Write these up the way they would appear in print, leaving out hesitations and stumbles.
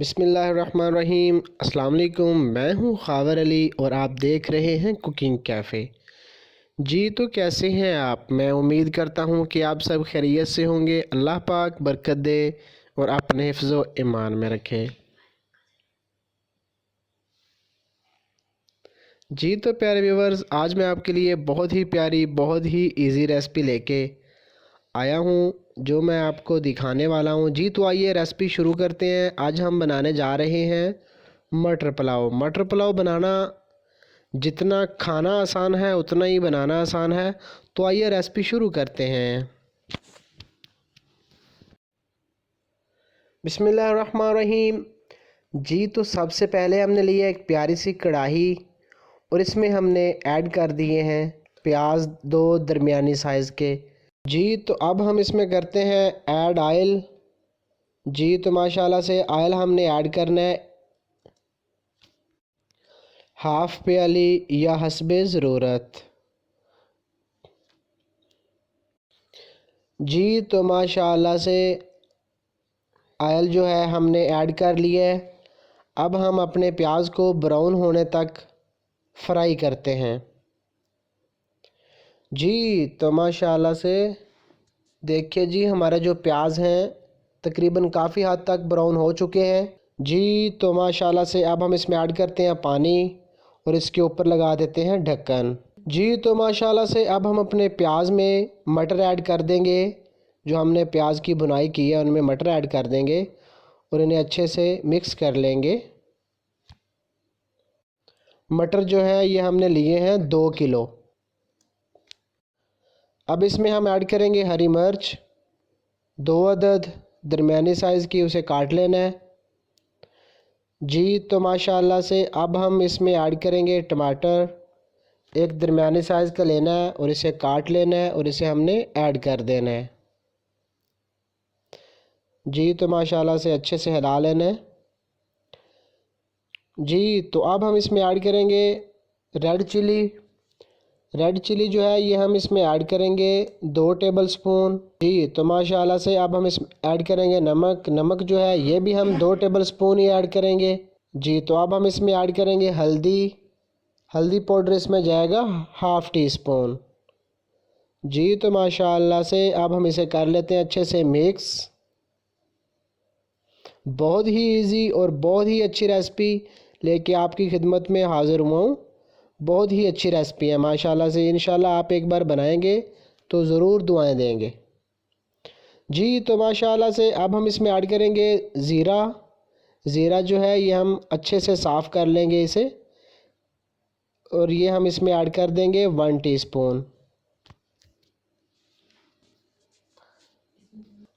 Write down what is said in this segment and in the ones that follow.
बिस्मिल्लाहिर्रहमानिर्रहीम। अस्सलाम वालेकुम। मैं हूँ खावर अली और आप देख रहे हैं कुकिंग कैफ़े। जी तो कैसे हैं आप? मैं उम्मीद करता हूँ कि आप सब खैरियत से होंगे। अल्लाह पाक बरकत दे और अपने हिफ्ज़ व ईमान में रखे। जी तो प्यारे व्यूवर्स, आज मैं आपके लिए बहुत ही प्यारी, बहुत ही इजी रेसिपी लेके आया हूँ जो मैं आपको दिखाने वाला हूँ। जी तो आइए रेसिपी शुरू करते हैं। आज हम बनाने जा रहे हैं मटर पुलाव। मटर पुलाव बनाना जितना खाना आसान है उतना ही बनाना आसान है। तो आइए रेसिपी शुरू करते हैं। बिस्मिल्लाहिर्रहमानिर्रहीम। जी तो सबसे पहले हमने लिया एक प्यारी सी कढ़ाई और इसमें हमने ऐड कर दिए हैं प्याज, दो दरमियानी साइज़ के। जी तो अब हम इसमें करते हैं ऐड ऑयल। जी तो माशाल्लाह से ऑयल हमने ऐड करना है हाफ़ प्याली या हस्बे ज़रूरत। जी तो माशाल्लाह से ऑयल जो है हमने ऐड कर लिया है। अब हम अपने प्याज को ब्राउन होने तक फ्राई करते हैं। जी तो माशाल्लाह से देखिए जी हमारे जो प्याज हैं तकरीबन काफ़ी हद तक ब्राउन हो चुके हैं। जी तो माशाल्लाह से अब हम इसमें ऐड करते हैं पानी और इसके ऊपर लगा देते हैं ढक्कन। जी तो माशाल्लाह से अब हम अपने प्याज में मटर ऐड कर देंगे। जो हमने प्याज की भुनाई की है उनमें मटर ऐड कर देंगे और इन्हें अच्छे से मिक्स कर लेंगे। मटर जो है ये हमने लिए हैं 2 किलो। अब इसमें हम ऐड करेंगे हरी मिर्च 2 अदद दरमियानी साइज़ की, उसे काट लेना है। जी तो माशाल्लाह से अब हम इसमें ऐड करेंगे टमाटर, एक दरमियानी साइज़ का लेना है और इसे काट लेना है और इसे हमने ऐड कर देना है। जी तो माशाल्लाह से अच्छे से हिला लेना है। जी तो अब हम इसमें ऐड करेंगे रेड चिली। रेड चिली जो है ये हम इसमें ऐड करेंगे 2 टेबल स्पून। जी तो माशाल्लाह से अब हम इसमें ऐड करेंगे नमक। नमक जो है ये भी हम 2 टेबल स्पून ही ऐड करेंगे। जी तो अब हम इसमें ऐड करेंगे हल्दी। हल्दी पाउडर इसमें जाएगा हाफ़ टी स्पून। जी तो माशाल्लाह से अब हम इसे कर लेते हैं अच्छे से मिक्स। बहुत ही इजी और बहुत ही अच्छी रेसिपी लेके आपकी खिदमत में हाज़िर हुआ हूँ। बहुत ही अच्छी रेसिपी है माशाल्लाह से। इंशाल्लाह आप एक बार बनाएंगे तो ज़रूर दुआएं देंगे। जी तो माशाल्लाह से अब हम इसमें ऐड करेंगे ज़ीरा। ज़ीरा जो है ये हम अच्छे से साफ़ कर लेंगे इसे और ये हम इसमें ऐड कर देंगे 1 टीस्पून।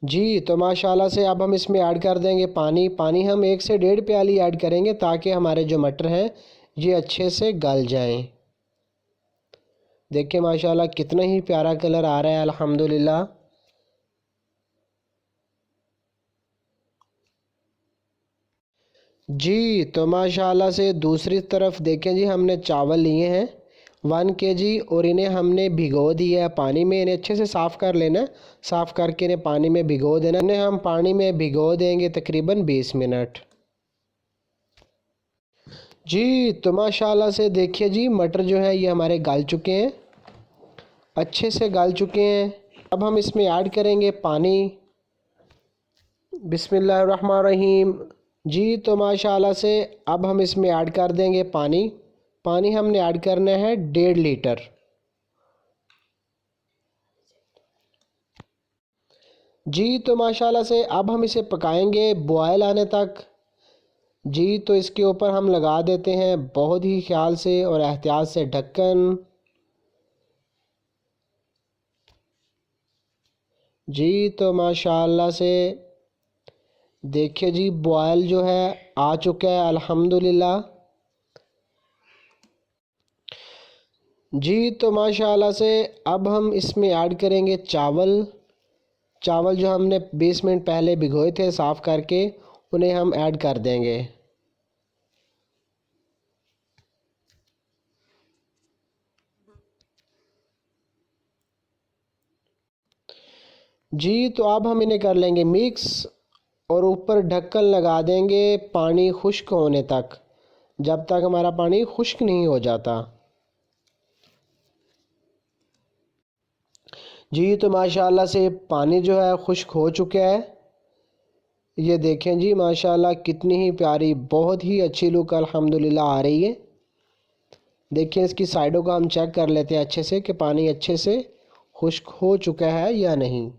जी तो माशाल्लाह से अब हम इसमें ऐड कर देंगे पानी। पानी हम 1 से 1.5 प्याली ऐड करेंगे ताकि हमारे जो मटर हैं ये अच्छे से गल जाएं। देखिए माशाल्लाह कितना ही प्यारा कलर आ रहा है अल्हम्दुलिल्लाह। जी तो माशाल्लाह से दूसरी तरफ देखें जी हमने चावल लिए हैं 1 kg और इन्हें हमने भिगो दिया है पानी में। इन्हें अच्छे से साफ़ कर लेना है। साफ़ करके इन्हें पानी में भिगो देना। इन्हें हम पानी में भिगो देंगे तकरीबन 20 मिनट। जी तो माशाल्लाह से देखिए जी मटर जो है ये हमारे गल चुके हैं, अच्छे से गल चुके हैं। अब हम इसमें ऐड करेंगे पानी। बिस्मिल्लाहिर्रहमानिर्रहीम। जी तो माशाल्लाह से अब हम इसमें ऐड कर देंगे पानी। पानी हमने ऐड करना है 1.5 लीटर। जी तो माशाल्लाह से अब हम इसे पकाएंगे बॉयल आने तक। जी तो इसके ऊपर हम लगा देते हैं बहुत ही ख्याल से और एहतियात से ढक्कन। जी तो माशाल्लाह से देखिए जी बॉयल जो है आ चुका है अल्हम्दुलिल्लाह। जी तो माशाल्लाह से अब हम इसमें ऐड करेंगे चावल। चावल जो हमने 20 मिनट पहले भिगोए थे साफ़ करके उन्हें हम ऐड कर देंगे। जी तो अब हम इन्हें कर लेंगे मिक्स और ऊपर ढक्कन लगा देंगे पानी खुश्क होने तक, जब तक हमारा पानी खुश्क नहीं हो जाता। जी तो माशाल्लाह से पानी जो है खुश्क हो चुका है। ये देखें जी माशाल्लाह कितनी ही प्यारी, बहुत ही अच्छी लुक अल्हम्दुलिल्लाह आ रही है। देखिए इसकी साइडों का हम चेक कर लेते हैं अच्छे से कि पानी अच्छे से खुश्क हो चुका है या नहीं।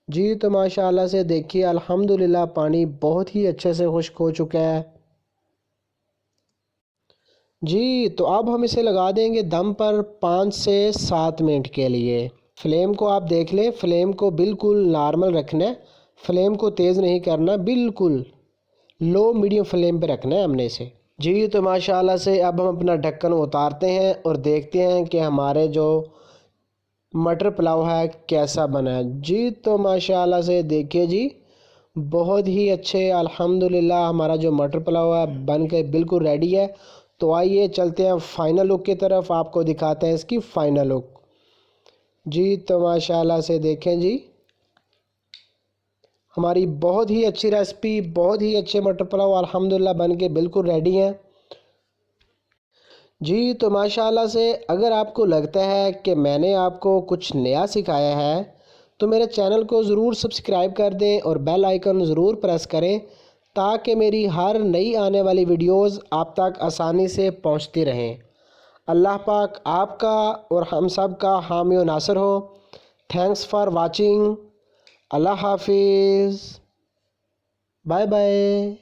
जी तो माशाल्लाह से देखिए अल्हम्दुलिल्लाह पानी बहुत ही अच्छे से खुश्क हो चुका है। जी तो अब हम इसे लगा देंगे दम पर 5 से 7 मिनट के लिए। फ्लेम को आप देख लें, फ्लेम को बिल्कुल नॉर्मल रखना है, फ्लेम को तेज़ नहीं करना, बिल्कुल लो मीडियम फ्लेम पे रखना है हमने इसे। जी तो माशाल्लाह से अब हम अपना ढक्कन उतारते हैं और देखते हैं कि हमारे जो मटर पुलाव है कैसा बना है। जी तो माशाल्लाह से देखिए जी बहुत ही अच्छे अल्हम्दुलिल्लाह हमारा जो मटर पुलाव है बन के बिल्कुल रेडी है। तो आइए चलते हैं फाइनल लुक की तरफ, आपको दिखाते हैं इसकी फ़ाइनल लुक। जी तो माशाल्लाह से देखें जी हमारी बहुत ही अच्छी रेसिपी, बहुत ही अच्छे मटर पुलाव अल्हम्दुलिल्लाह बन के बिल्कुल रेडी हैं। जी तो माशाल्लाह से अगर आपको लगता है कि मैंने आपको कुछ नया सिखाया है तो मेरे चैनल को ज़रूर सब्सक्राइब कर दें और बेल आइकन ज़रूर प्रेस करें, ताकि मेरी हर नई आने वाली वीडियोस आप तक आसानी से पहुंचती रहें। अल्लाह पाक आपका और हम सब का हामी और नासर हो। Thanks for watching. अल्लाह हाफिज़। Bye bye.